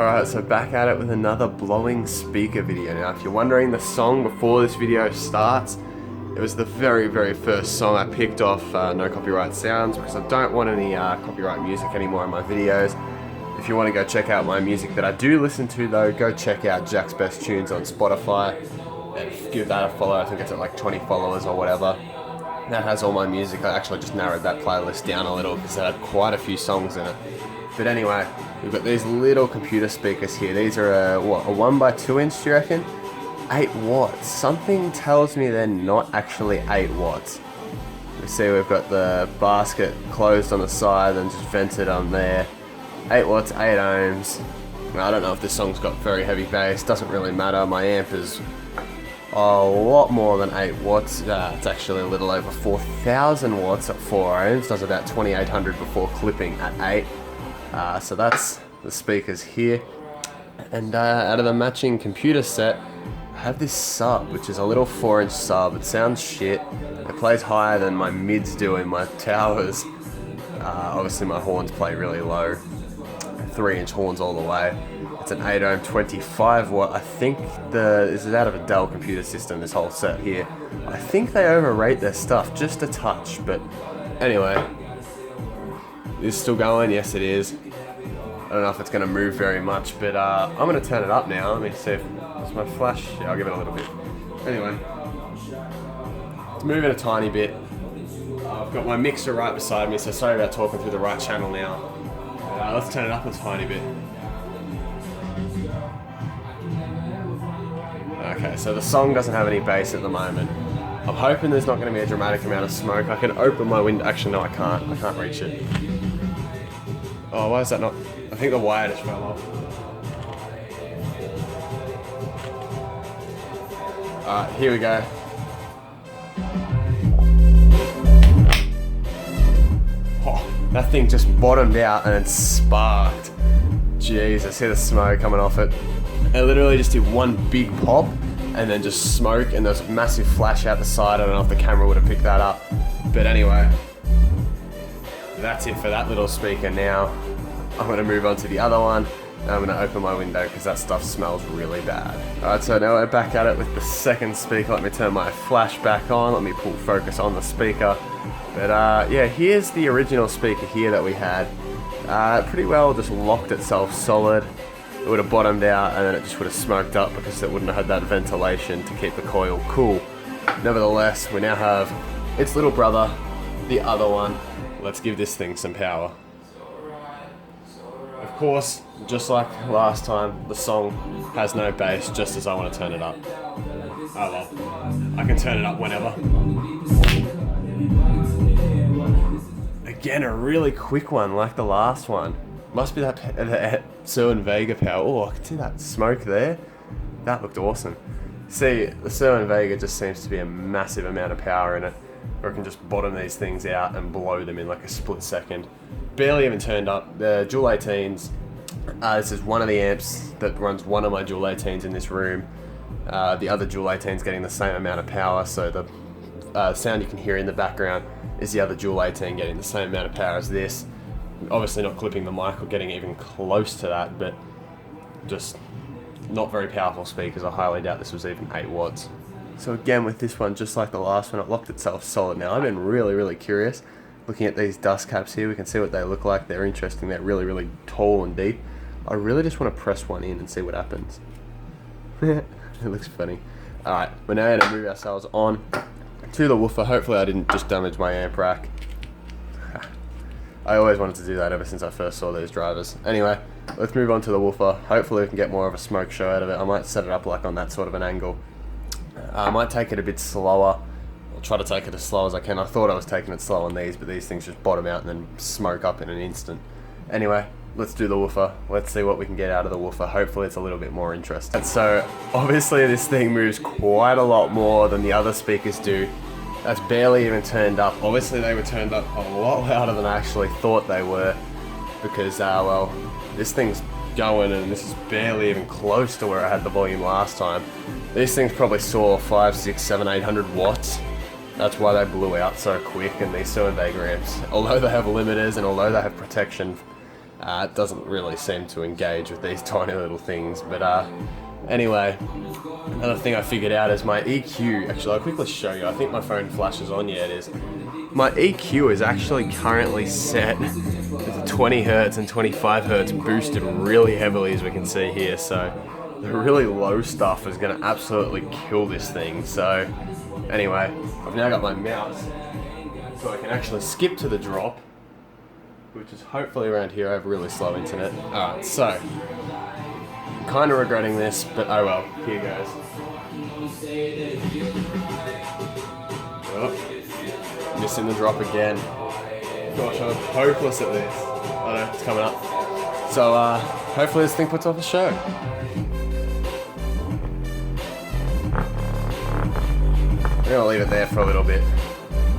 Alright, so back at it with another blowing speaker video. Now, if you're wondering the song before this video starts, it was the very first song I picked off No Copyright Sounds because I don't want any copyright music anymore in my videos. If you want to go check out my music that I do listen to though, go check out Jack's Best Tunes on Spotify and give that a follow. I think it's at like 20 followers or whatever. That has all my music. I actually just narrowed that playlist down a little because it had quite a few songs in it. But anyway, we've got these little computer speakers here. These are a 1x2 inch, do you reckon? 8 watts. Something tells me they're not actually 8 watts. You see we've got the basket closed on the side and just vented on there. 8 watts, 8 ohms. Now, I don't know if this song's got very heavy bass. Doesn't really matter. My amp is a lot more than 8 watts. It's actually a little over 4,000 watts at 4 ohms. Does about 2,800 before clipping at 8. So that's the speakers here, and out of the matching computer set I have this sub, which is a little 4-inch sub. It sounds shit. It plays higher than my mids do in my towers. Obviously my horns play really low, 3-inch horns all the way. It's an 8 ohm 25 watt. I think this is out of a Dell computer system, this whole set here. I think they overrate their stuff just a touch, but anyway. Is still going? Yes, it is. I don't know if it's going to move very much, but I'm going to turn it up now. Let me see if it's my flash. Yeah, I'll give it a little bit. Anyway, it's moving a tiny bit. I've got my mixer right beside me, so sorry about talking through the right channel now. Let's turn it up a tiny bit. Okay, so the song doesn't have any bass at the moment. I'm hoping there's not going to be a dramatic amount of smoke. I can open my window. Actually, no, I can't. I can't reach it. Oh, why is that not? I think the wire just fell off. Alright, here we go. Oh, that thing just bottomed out and it sparked. Jeez, I see the smoke coming off it. It literally just did one big pop and then just smoke, and there's a massive flash out the side. I don't know if the camera would have picked that up. But anyway, that's it for that little speaker now. I'm going to move on to the other one, and I'm going to open my window because that stuff smells really bad. Alright, so now we're back at it with the second speaker. Let me turn my flash back on. Let me pull focus on the speaker. But yeah, here's the original speaker here that we had. Pretty well just locked itself solid. It would have bottomed out and then it just would have smoked up because it wouldn't have had that ventilation to keep the coil cool. Nevertheless, we now have its little brother, the other one. Let's give this thing some power. Of course, just like last time, the song has no bass just as I want to turn it up. Oh well, I can turn it up whenever. Again, a really quick one like the last one. Must be that Sir and Vega power. Oh, I can see that smoke there. That looked awesome. See, the Sir and Vega just seems to be a massive amount of power in it, where it can just bottom these things out and blow them in like a split second. Barely even turned up. The Dual 18s, this is one of the amps that runs one of my Dual 18s in this room. The other Dual 18's getting the same amount of power, so the sound you can hear in the background is the other Dual 18 getting the same amount of power as this. Obviously not clipping the mic or getting even close to that, but just not very powerful speakers. I highly doubt this was even 8 watts. So again with this one, just like the last one, it locked itself solid. Now I've been really curious looking at these dust caps here. We can see what they look like. They're interesting. They're really tall and deep. I really just want to press one in and see what happens. It looks funny. Alright, we're now going to move ourselves on to the woofer. Hopefully I didn't just damage my amp rack. I always wanted to do that ever since I first saw these drivers. Anyway, let's move on to the woofer. Hopefully we can get more of a smoke show out of it. I might set it up like on that sort of an angle. I might take it a bit slower. I'll try to take it as slow as I can. I thought I was taking it slow on these, but these things just bottom out and then smoke up in an instant. Anyway, let's do the woofer. Let's see what we can get out of the woofer. Hopefully it's a little bit more interesting. And so, obviously this thing moves quite a lot more than the other speakers do. That's barely even turned up. Obviously they were turned up a lot louder than I actually thought they were, because well, this thing's going and this is barely even close to where I had the volume last time. These things probably saw 5, 6, 7, 800 watts. That's why they blew out so quick in these Sir and Vega amps. Although they have limiters and although they have protection It doesn't really seem to engage with these tiny little things, but anyway, another thing I figured out is my EQ. Actually, I'll quickly show you. I think my phone flashes on. Yeah, it is. My EQ is actually currently set with 20 Hertz and 25 Hertz boosted really heavily, as we can see here. So the really low stuff is going to absolutely kill this thing. So anyway, I've now got my mouse, so I can actually skip to the drop, which is hopefully around here. I have really slow internet. Alright, so I'm kind of regretting this, but oh well, here goes. Oh, missing the drop again. Gosh, I'm hopeless at this. Oh no, it's coming up. So hopefully this thing puts off a show. I'm gonna leave it there for a little bit.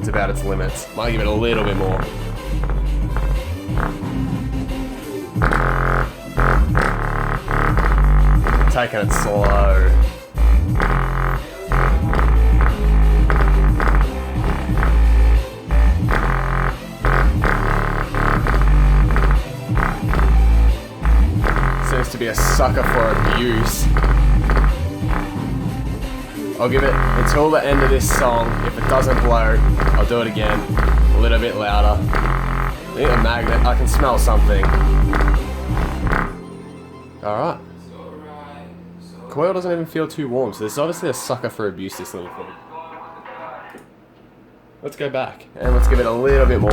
It's about its limits. Might give it a little bit more. Taking it slow. Seems to be a sucker for abuse. I'll give it until the end of this song. If it doesn't blow, I'll do it again, a little bit louder. I think a magnet, I can smell something. Alright. Coil doesn't even feel too warm, so this is obviously a sucker for abuse, this little thing. Let's go back, and let's give it a little bit more.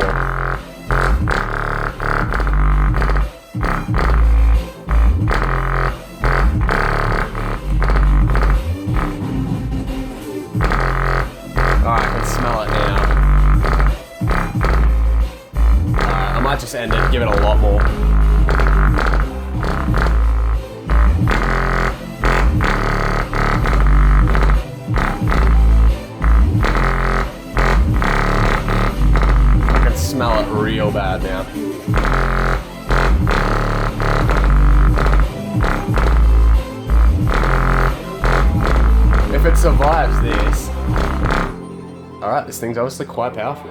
Alright, I can smell it now. Alright, I might just end it, give it a lot more. Smell it real bad now. If it survives this, alright, this thing's obviously quite powerful.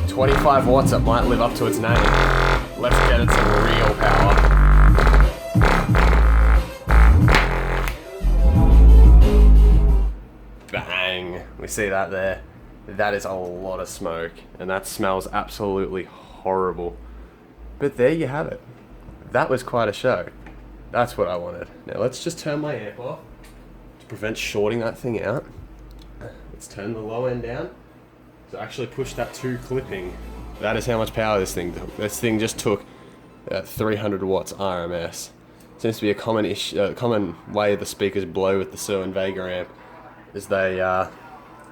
25 watts, it might live up to its name. Let's get it some real power. Bang! We see that there. That is a lot of smoke, and that smells absolutely horrible. But there you have it. That was quite a show. That's what I wanted. Now let's just turn my amp off to prevent shorting that thing out. Let's turn the low end down to actually push that to clipping. That is how much power this thing took. This thing just took 300 watts RMS. Seems to be a common way the speakers blow with the Sir and Vega amp, is they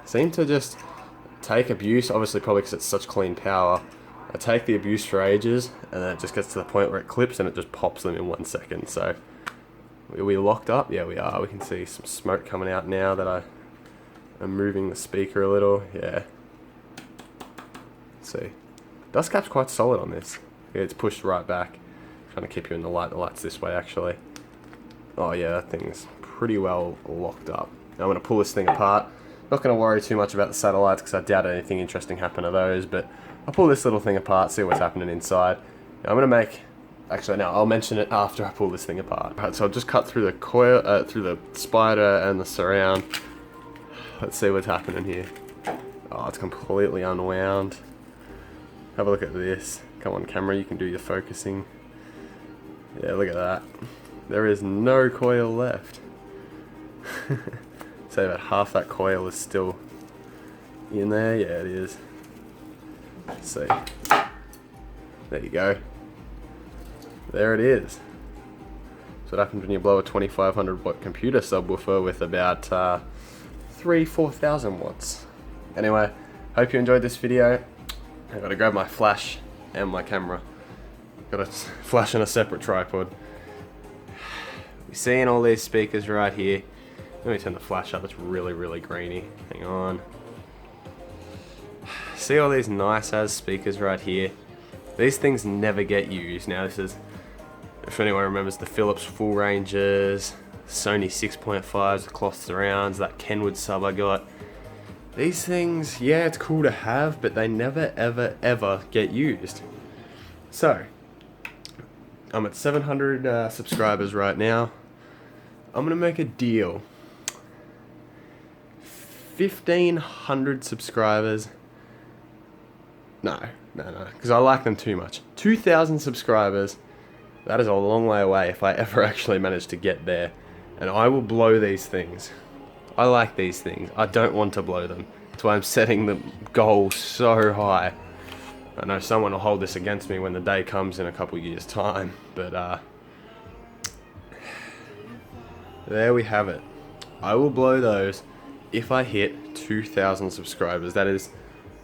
seem to just take abuse, obviously probably because it's such clean power. I take the abuse for ages, and then it just gets to the point where it clips and it just pops them in 1 second. So, are we locked up? Yeah, we are. We can see some smoke coming out now that I am moving the speaker a little. Yeah. Let's see. Dust cap's quite solid on this. Yeah, it's pushed right back. Trying to keep you in the light. The light's this way, actually. Oh yeah, that thing's pretty well locked up. Now I'm going to pull this thing apart. Not going to worry too much about the satellites because I doubt anything interesting happened to those, but I'll pull this little thing apart, see what's happening inside. Now I'm going to make... Actually, no, I'll mention it after I pull this thing apart. Right, so I'll just cut through the coil, through the spider and the surround. Let's see what's happening here. Oh, it's completely unwound. Have a look at this. Come on, camera, you can do your focusing. Yeah, look at that. There is no coil left. Say about half that coil is still in there. Yeah, it is. Let's see. There you go. There it is. So what happens when you blow a 2500 watt computer subwoofer with about 4,000 watts. Anyway, hope you enjoyed this video. I've got to grab my flash and my camera. Got a flash on a separate tripod. We're seeing all these speakers right here. Let me turn the flash up, it's really, really grainy. Hang on. See all these nice as speakers right here? These things never get used. Now this is, if anyone remembers the Philips full ranges, Sony 6.5s, the cloth surrounds, that Kenwood sub I got. These things, yeah, it's cool to have, but they never, ever, ever get used. So, I'm at 700 subscribers right now. I'm gonna make a deal. 1,500 subscribers. No, because I like them too much. 2,000 subscribers. That is a long way away if I ever actually manage to get there. And I will blow these things. I like these things. I don't want to blow them. That's why I'm setting the goal so high. I know someone will hold this against me when the day comes in a couple years' time. But, there we have it. I will blow those if I hit 2,000 subscribers. That is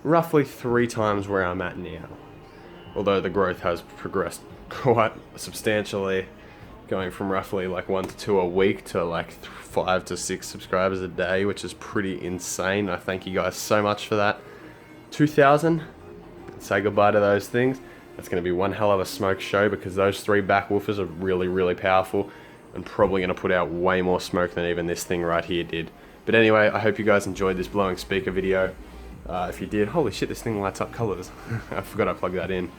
roughly 3 times where I'm at now. Although the growth has progressed quite substantially, going from roughly like 1 to 2 a week to like 5 to 6 subscribers a day, which is pretty insane. I thank you guys so much for that. 2,000, say goodbye to those things. That's going to be one hell of a smoke show because those 3 back woofers are really, really powerful and probably going to put out way more smoke than even this thing right here did. But anyway, I hope you guys enjoyed this blowing speaker video. If you did, holy shit, this thing lights up colors. I forgot I plugged that in.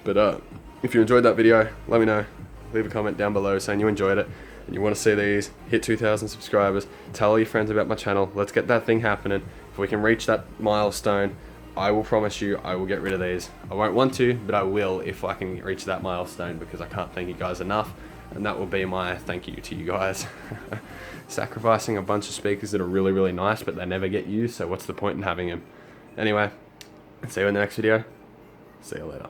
But if you enjoyed that video, let me know. Leave a comment down below saying you enjoyed it and you want to see these, hit 2,000 subscribers, tell all your friends about my channel, let's get that thing happening. If we can reach that milestone, I will promise you I will get rid of these. I won't want to, but I will if I can reach that milestone because I can't thank you guys enough, and that will be my thank you to you guys. Sacrificing a bunch of speakers that are really, really nice, but they never get used, so what's the point in having them? Anyway, see you in the next video. See you later.